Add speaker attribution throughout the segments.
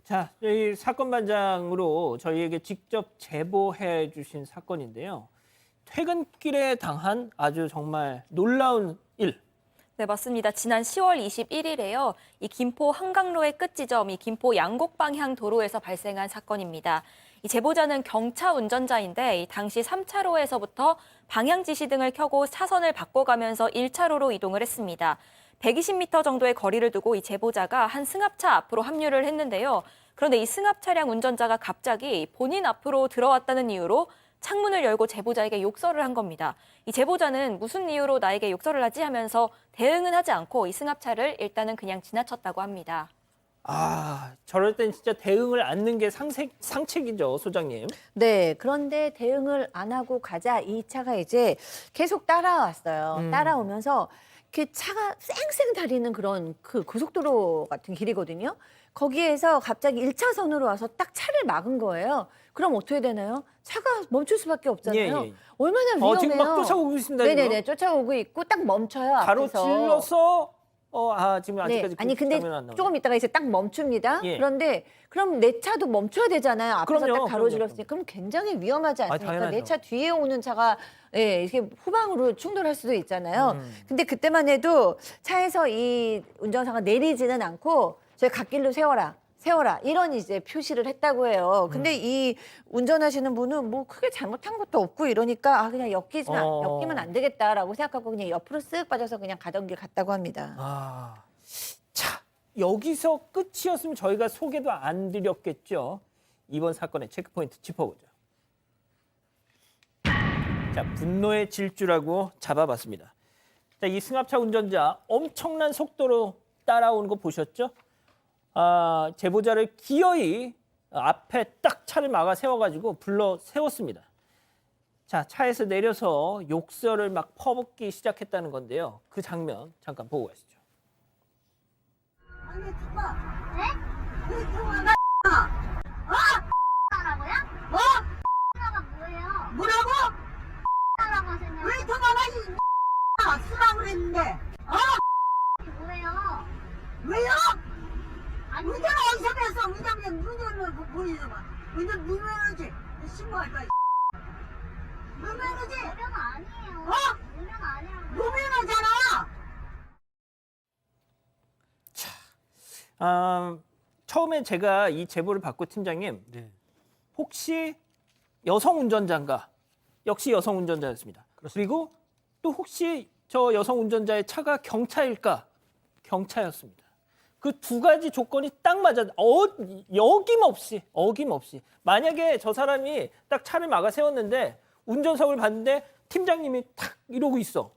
Speaker 1: 자, 이 사건 반장으로 저희에게 직접 제보해 주신 사건인데요. 퇴근길에 당한 아주 정말 놀라운 일.
Speaker 2: 네, 맞습니다. 지난 10월 21일에요. 이 김포 한강로의 끝지점, 이 김포 양곡 방향 도로에서 발생한 사건입니다. 이 제보자는 경차 운전자인데 이 당시 3차로에서부터 방향 지시 등을 켜고 차선을 바꿔가면서 1차로로 이동을 했습니다. 120m 정도의 거리를 두고 이 제보자가 한 승합차 앞으로 합류를 했는데요. 그런데 이 승합 차량 운전자가 갑자기 본인 앞으로 들어왔다는 이유로 창문을 열고 제보자에게 욕설을 한 겁니다. 이 제보자는 무슨 이유로 나에게 욕설을 하지 하면서 대응은 하지 않고 이 승합차를 일단은 그냥 지나쳤다고 합니다.
Speaker 1: 아, 저럴 땐 진짜 대응을 않는 게 상책이죠, 소장님.
Speaker 3: 네, 그런데 대응을 안 하고 가자 이 차가 이제 계속 따라왔어요. 따라오면서 이렇게 차가 쌩쌩 달리는 그런 그 고속도로 같은 길이거든요. 거기에서 갑자기 1차선으로 와서 딱 차를 막은 거예요. 그럼 어떻게 되나요? 차가 멈출 수밖에 없잖아요.
Speaker 1: 예.
Speaker 3: 얼마나 위험해요.
Speaker 1: 지금 막 쫓아오고 있습니다.
Speaker 3: 네네네, 쫓아오고 있고 딱 멈춰요. 앞에서.
Speaker 1: 가로질러서 지금
Speaker 3: 네.
Speaker 1: 아직까지
Speaker 3: 아니
Speaker 1: 그
Speaker 3: 근데
Speaker 1: 장면은 안 나오네요.
Speaker 3: 조금 있다가 이제 딱 멈춥니다.
Speaker 1: 예.
Speaker 3: 그런데 그럼 내 차도 멈춰야 되잖아요. 앞에서
Speaker 1: 그럼요,
Speaker 3: 딱 가로질렀으니 그럼 굉장히 위험하지 않습니까?
Speaker 1: 당연하죠.
Speaker 3: 내 차 뒤에 오는 차가 이렇게 후방으로 충돌할 수도 있잖아요. 근데 그때만 해도 차에서 이 운전사가 내리지는 않고 저희 갓길로 세워라. 이런 이제 표시를 했다고 해요. 근데 이 운전하시는 분은 뭐 크게 잘못한 것도 없고 이러니까 그냥 엮이면 안 되겠다라고 생각하고 그냥 옆으로 쓱 빠져서 그냥 가던 길 갔다고 합니다.
Speaker 1: 자, 여기서 끝이었으면 저희가 소개도 안 드렸겠죠. 이번 사건의 체크포인트 짚어보죠. 자, 분노의 질주라고 잡아봤습니다. 자, 이 승합차 운전자 엄청난 속도로 따라오는 거 보셨죠? 제보자를 기어이 앞에 딱 차를 막아 세워가지고 불러 세웠습니다. 자, 차에서 내려서 욕설을 막 퍼붓기 시작했다는 건데요. 그 장면 잠깐 보고 가시죠.
Speaker 4: 아니 통화. 네? 왜 통화가
Speaker 5: 라고요?
Speaker 4: 뭐?
Speaker 5: 통화가 뭐예요?
Speaker 4: 뭐라고?
Speaker 5: 라고 하세요.
Speaker 4: 왜 통화가 쓰라고 그랬는데?
Speaker 5: 이게 뭐예요?
Speaker 4: 왜요?
Speaker 5: 아니
Speaker 4: 운전 어디서 뺐어? 운전을 보이는 거야. 운전 무면허지. 신고할 거야. 무면허지?
Speaker 5: 무면 아니에요. 무면 아니라고.
Speaker 4: 무면허잖아.
Speaker 1: 처음에 제가 이 제보를 받고 팀장님, 혹시 여성 운전자인가? 역시 여성 운전자였습니다. 그리고 또 혹시 저 여성 운전자의 차가 경차일까? 경차였습니다. 그 두 가지 조건이 딱 맞아. 어김없이. 만약에 저 사람이 딱 차를 막아 세웠는데 운전석을 봤는데 팀장님이 탁 이러고 있어.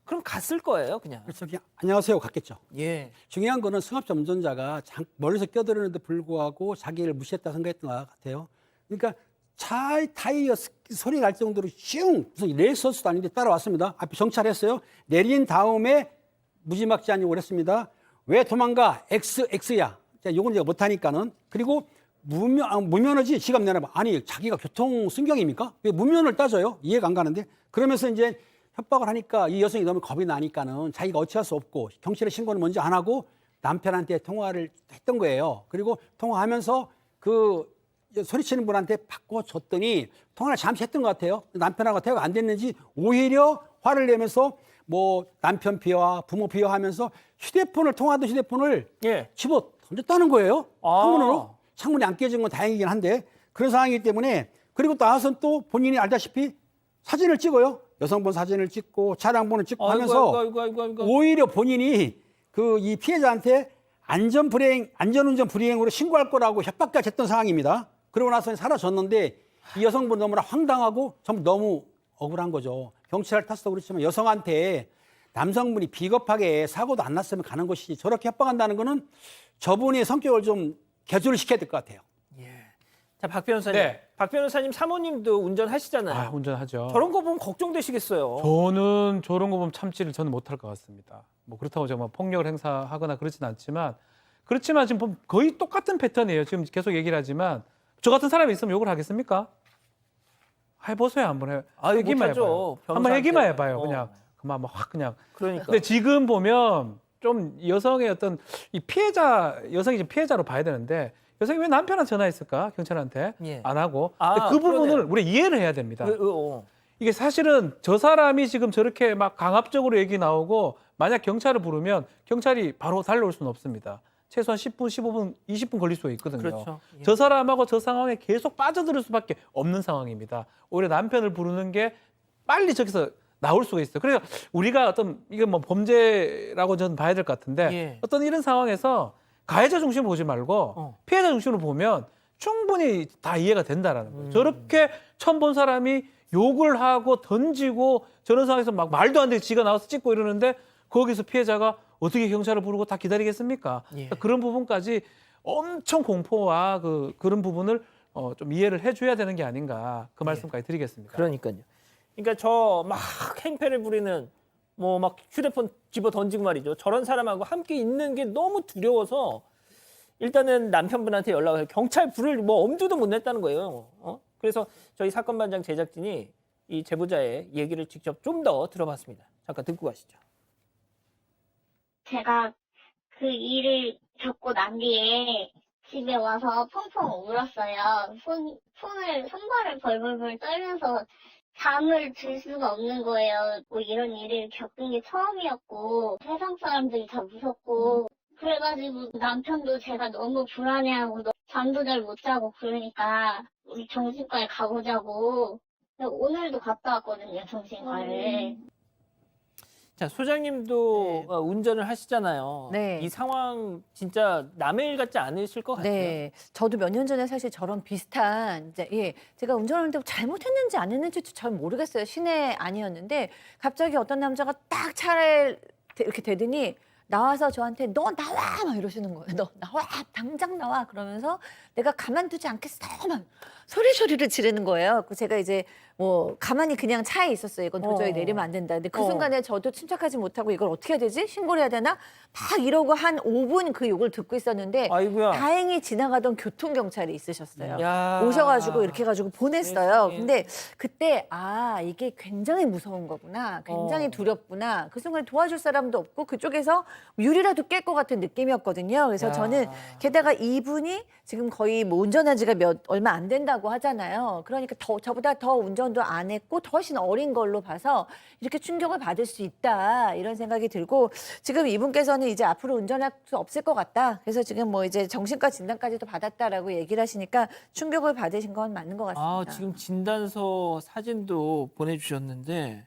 Speaker 1: 그럼 갔을 거예요, 그냥.
Speaker 6: 그래서 그냥 안녕하세요 갔겠죠.
Speaker 1: 예.
Speaker 6: 중요한 거는 승합차 운전자가 멀리서 껴들었는데 불구하고 자기를 무시했다 생각했던 것 같아요. 그러니까 차의 타이어 소리 날 정도로 무슨 레이서스도 아닌데 따라왔습니다. 앞에 정차했어요. 내린 다음에 무지막지한 욕을 했습니다. 왜 도망가? X야. 자, 요건 제가 못하니까는. 그리고 무면허지 지갑 내놔봐. 아니 자기가 교통순경입니까? 왜 무면허를 따져요? 이해가 안 가는데. 그러면서 이제 협박을 하니까 이 여성이 너무 겁이 나니까는 자기가 어찌할 수 없고 경찰에 신고는 먼저 안 하고 남편한테 통화를 했던 거예요. 그리고 통화하면서 그 소리치는 분한테 바꿔줬더니 통화를 잠시 했던 것 같아요. 남편하고 대화가 안 됐는지 오히려 화를 내면서 뭐 남편 비하, 부모 비하하면서 통화하던 휴대폰을 집어 던졌다는 거예요. 창문으로. 창문이 안 깨진 건 다행이긴 한데 그런 상황이기 때문에 그리고 나와서 또 본인이 알다시피 사진을 찍어요. 여성분 사진을 찍고 차량 번호 찍고 하면서
Speaker 1: 아이고.
Speaker 6: 오히려 본인이 이 피해자한테 안전운전 불이행으로 신고할 거라고 협박까지 했던 상황입니다. 그러고 나서 사라졌는데 이 여성분 너무나 황당하고 정말 너무 억울한 거죠. 경찰을 탔어 그렇지만 여성한테 남성분이 비겁하게 사고도 안 났으면 가는 것이지 저렇게 협박한다는 거는 저분의 성격을 좀 개조를 시켜야 될 것 같아요.
Speaker 1: 자, 박 변호사님.
Speaker 7: 네.
Speaker 1: 박 변호사님 사모님도 운전하시잖아요.
Speaker 7: 운전하죠.
Speaker 1: 저런 거 보면 걱정되시겠어요.
Speaker 7: 저는 저런 거 보면 참지를 저는 못할 것 같습니다. 뭐 그렇다고 제가 폭력을 행사하거나 그렇진 않지만 지금 보면 거의 똑같은 패턴이에요. 지금 계속 얘기를 하지만 저 같은 사람이 있으면 욕을 하겠습니까? 해보세요 한번 얘기만
Speaker 1: 못하죠.
Speaker 7: 해봐요. 한번 얘기만 해봐요. 그냥 그만 확 그냥.
Speaker 1: 그러니까.
Speaker 7: 근데 지금 보면 좀 여성의 어떤 이 피해자 여성이 지금 피해자로 봐야 되는데 여성이 왜 남편한테 전화했을까 경찰한테
Speaker 1: 예.
Speaker 7: 안 하고
Speaker 1: 아,
Speaker 7: 근데 그 부분을
Speaker 1: 그러네요.
Speaker 7: 우리 이해를 해야 됩니다.
Speaker 1: 어.
Speaker 7: 이게 사실은 저 사람이 지금 저렇게 막 강압적으로 얘기 나오고 만약 경찰을 부르면 경찰이 바로 달려올 수는 없습니다. 최소한 10분, 15분, 20분 걸릴 수가 있거든요.
Speaker 1: 그렇죠. 예.
Speaker 7: 저 사람하고 저 상황에 계속 빠져들 수밖에 없는 상황입니다. 오히려 남편을 부르는 게 빨리 저기서 나올 수가 있어요. 그래서 우리가 어떤 이게 뭐 범죄라고 저는 봐야 될 것 같은데
Speaker 1: 예.
Speaker 7: 어떤 이런 상황에서 가해자 중심으로 보지 말고 피해자 중심으로 보면 충분히 다 이해가 된다라는 거예요. 저렇게 처음 본 사람이 욕을 하고 던지고 저런 상황에서 막 말도 안 되게 지가 나와서 찍고 이러는데 거기서 피해자가 어떻게 경찰을 부르고 다 기다리겠습니까?
Speaker 1: 예.
Speaker 7: 그런 부분까지 엄청 공포와 그런 부분을 좀 이해를 해줘야 되는 게 아닌가 그 말씀까지 드리겠습니다.
Speaker 1: 그러니까요. 그러니까 저 막 행패를 부리는 뭐 막 휴대폰 집어 던지고 말이죠. 저런 사람하고 함께 있는 게 너무 두려워서 일단은 남편분한테 연락을 해서 경찰 부를 뭐 엄두도 못 냈다는 거예요. 그래서 저희 사건 반장 제작진이 이 제보자의 얘기를 직접 좀 더 들어봤습니다. 잠깐 듣고 가시죠.
Speaker 5: 제가 그 일을 겪고 난 뒤에 집에 와서 펑펑 울었어요. 손발을 벌벌벌 떨면서 잠을 들 수가 없는 거예요. 뭐 이런 일을 겪은 게 처음이었고 세상 사람들이 다 무섭고 그래가지고 남편도 제가 너무 불안해하고 잠도 잘 못 자고 그러니까 우리 정신과에 가보자고 오늘도 갔다 왔거든요, 정신과를.
Speaker 1: 자, 소장님도 운전을 하시잖아요.
Speaker 3: 네.
Speaker 1: 이 상황 진짜 남의 일 같지 않으실 것 같아요.
Speaker 3: 네, 저도 몇 년 전에 사실 저런 비슷한 이제 제가 운전하는데 잘못했는지 안 했는지 잘 모르겠어요. 시내 아니었는데 갑자기 어떤 남자가 딱 차를 이렇게 대더니 나와서 저한테 너 나와 막 이러시는 거예요. 너 나와 당장 나와 그러면서 내가 가만두지 않겠어 막 소리를 지르는 거예요. 그 제가 이제 뭐 가만히 그냥 차에 있었어요. 이건 도저히 내리면 안 된다. 근데 그 순간에 저도 침착하지 못하고 이걸 어떻게 해야 되지? 신고를 해야 되나? 막 이러고 한 5분 그 욕을 듣고 있었는데
Speaker 1: 아이고야.
Speaker 3: 다행히 지나가던 교통경찰이 있으셨어요.
Speaker 1: 야.
Speaker 3: 오셔가지고 이렇게 해가지고 보냈어요.
Speaker 1: 세상에.
Speaker 3: 근데 그때 이게 굉장히 무서운 거구나. 굉장히 두렵구나. 그 순간에 도와줄 사람도 없고 그쪽에서 유리라도 깰 것 같은 느낌이었거든요. 그래서
Speaker 1: 야.
Speaker 3: 저는 게다가 이분이 지금 거의 뭐 운전한 지가 얼마 안 된다고 하잖아요. 그러니까 저보다 더 운전도 안 했고 더 훨씬 어린 걸로 봐서 이렇게 충격을 받을 수 있다 이런 생각이 들고 지금 이분께서는 이제 앞으로 운전할 수 없을 것 같다. 그래서 지금 뭐 이제 정신과 진단까지도 받았다라고 얘기를 하시니까 충격을 받으신 건 맞는 것 같습니다.
Speaker 1: 지금 진단서 사진도 보내주셨는데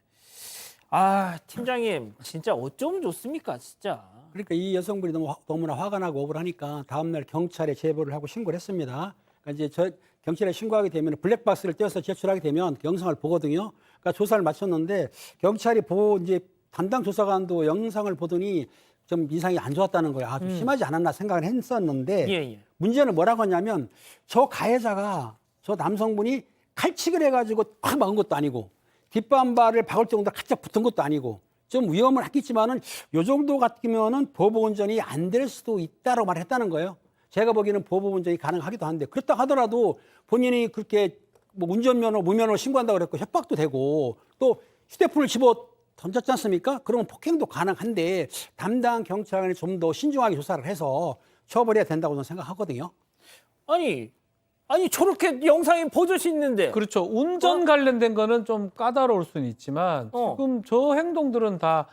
Speaker 1: 팀장님 진짜 어쩜 좋습니까 진짜.
Speaker 6: 그러니까 이 여성분이 너무나 화가 나고 억울하니까 다음날 경찰에 제보를 하고 신고를 했습니다. 그러니까 이제 경찰에 신고하게 되면 블랙박스를 떼어서 제출하게 되면 영상을 보거든요. 그러니까 조사를 마쳤는데 경찰이 보고 이제 담당 조사관도 영상을 보더니 좀 인상이 안 좋았다는 거예요. 좀 심하지 않았나 생각을 했었는데
Speaker 1: 예.
Speaker 6: 문제는 뭐라고 하냐면 저 가해자가 저 남성분이 칼치기를 해가지고 탁 막은 것도 아니고 뒷반발을 박을 정도로 가짝 붙은 것도 아니고 좀 위험은 했겠지만은 요 정도 같으면은 보복 운전이 안 될 수도 있다라고 말했다는 거예요. 제가 보기에는 보복 운전이 가능하기도 한데 그렇다 하더라도 본인이 그렇게 뭐 운전면허, 무면허 신고한다고 그랬고 협박도 되고 또 휴대폰을 집어 던졌지 않습니까? 그러면 폭행도 가능한데 담당 경찰관이 좀 더 신중하게 조사를 해서 처벌해야 된다고 저는 생각하거든요.
Speaker 1: 아니 저렇게 영상에 버젓이 있는데.
Speaker 7: 그렇죠. 운전 관련된 거는 좀 까다로울 수는 있지만 지금 저 행동들은 다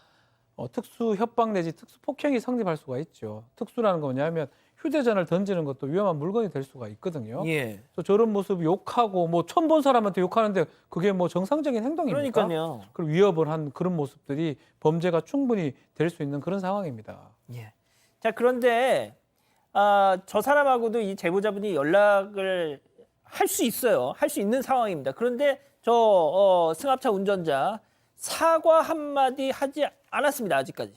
Speaker 7: 특수 협박 내지 특수 폭행이 성립할 수가 있죠. 특수라는 건 뭐냐면 휴대전화를 던지는 것도 위험한 물건이 될 수가 있거든요.
Speaker 1: 예.
Speaker 7: 그래서 저런 모습 욕하고 뭐 처음 본 사람한테 욕하는데 그게 뭐 정상적인 행동입니까?
Speaker 1: 그러니까요.
Speaker 7: 그리고 위협을 한 그런 모습들이 범죄가 충분히 될 수 있는 그런 상황입니다.
Speaker 1: 예. 자, 그런데 저 사람하고도 이 제보자분이 연락을 할 수 있어요. 할 수 있는 상황입니다. 그런데 저 승합차 운전자 사과 한마디 하지 않았습니다. 아직까지.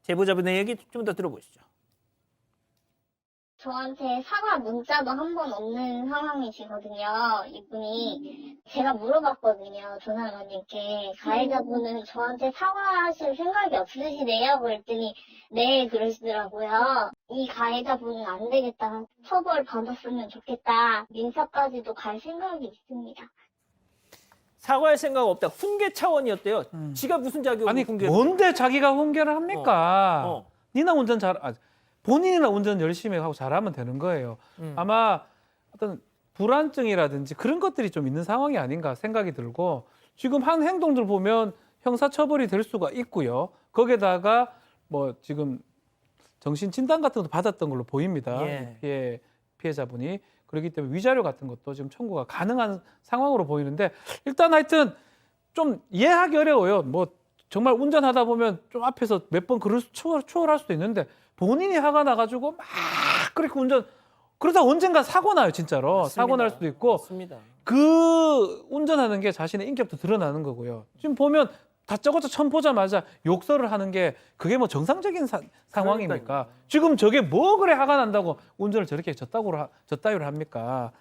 Speaker 1: 제보자분의 얘기 좀 더 들어보시죠.
Speaker 5: 저한테 사과 문자도 한 번 없는 상황이시거든요. 이분이 제가 물어봤거든요. 조사관님께 가해자분은 저한테 사과하실 생각이 없으시대요. 그랬더니 네 그러시더라고요. 이 가해자분은 안 되겠다. 처벌 받았으면 좋겠다. 민사까지도 갈 생각이 있습니다.
Speaker 1: 사과할 생각 없다. 훈계 차원이었대요. 지가 무슨 자격으로
Speaker 7: 아니
Speaker 1: 훈계를.
Speaker 7: 뭔데 자기가 훈계를 합니까? 니나 운전 본인이나 운전 열심히 하고 잘하면 되는 거예요. 아마 어떤 불안증이라든지 그런 것들이 좀 있는 상황이 아닌가 생각이 들고 지금 한 행동들 보면 형사처벌이 될 수가 있고요. 거기에다가 뭐 지금 정신 진단 같은 것도 받았던 걸로 보입니다.
Speaker 1: 예.
Speaker 7: 피해자분이. 그렇기 때문에 위자료 같은 것도 지금 청구가 가능한 상황으로 보이는데 일단 하여튼 좀 이해하기 어려워요. 뭐 정말 운전하다 보면 좀 앞에서 몇 번 그럴 추월할 수도 있는데 본인이 화가 나가지고 막 그렇게 그러다 언젠가 사고 나요, 진짜로.
Speaker 1: 맞습니다.
Speaker 7: 사고 날 수도 있고
Speaker 1: 맞습니다.
Speaker 7: 그 운전하는 게 자신의 인격도 드러나는 거고요. 지금 보면 다짜고짜 처음 보자마자 욕설을 하는 게 그게 뭐 정상적인 상황입니까?
Speaker 1: 그러니까요.
Speaker 7: 지금 저게 뭐 그래 화가 난다고 운전을 저렇게 저따위로 합니까?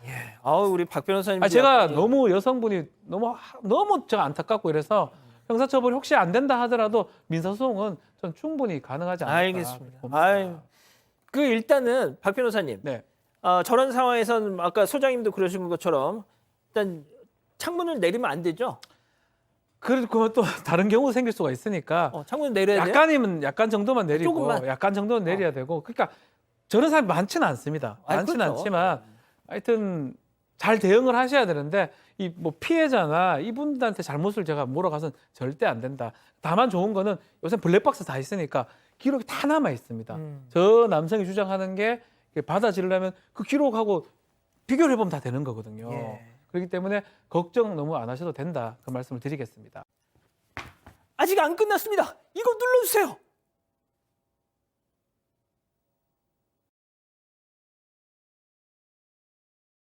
Speaker 1: 아우 우리 박 변호사님.
Speaker 7: 제가 너무 여성분이 너무 제가 안타깝고 이래서 형사처벌이 혹시 안 된다 하더라도 민사소송은 전 충분히 가능하지 않을까.
Speaker 1: 알겠습니다.
Speaker 7: 봅니다.
Speaker 1: 아유, 그 일단은 박 변호사님.
Speaker 7: 네.
Speaker 1: 저런 상황에서는 아까 소장님도 그러신 것처럼 일단 창문을 내리면 안 되죠.
Speaker 7: 그리고 또 다른 경우도 생길 수가 있으니까
Speaker 1: 창문을 내려야 돼요.
Speaker 7: 약간이면 약간 정도만 내리고
Speaker 1: 조금만.
Speaker 7: 약간 정도는 내려야 되고 그러니까 저런 사람이 많지는 않습니다. 많지는
Speaker 1: 그렇죠.
Speaker 7: 않지만 하여튼 잘 대응을 하셔야 되는데 이 뭐 피해자나 이분들한테 잘못을 제가 몰아가서는 절대 안 된다. 다만 좋은 거는 요새 블랙박스 다 있으니까 기록이 다 남아 있습니다. 저 남성이 주장하는 게 받아지려면 그 기록하고 비교를 해보면 다 되는 거거든요.
Speaker 1: 예.
Speaker 7: 그렇기 때문에 걱정 너무 안 하셔도 된다. 그 말씀을 드리겠습니다.
Speaker 1: 아직 안 끝났습니다. 이거 눌러주세요.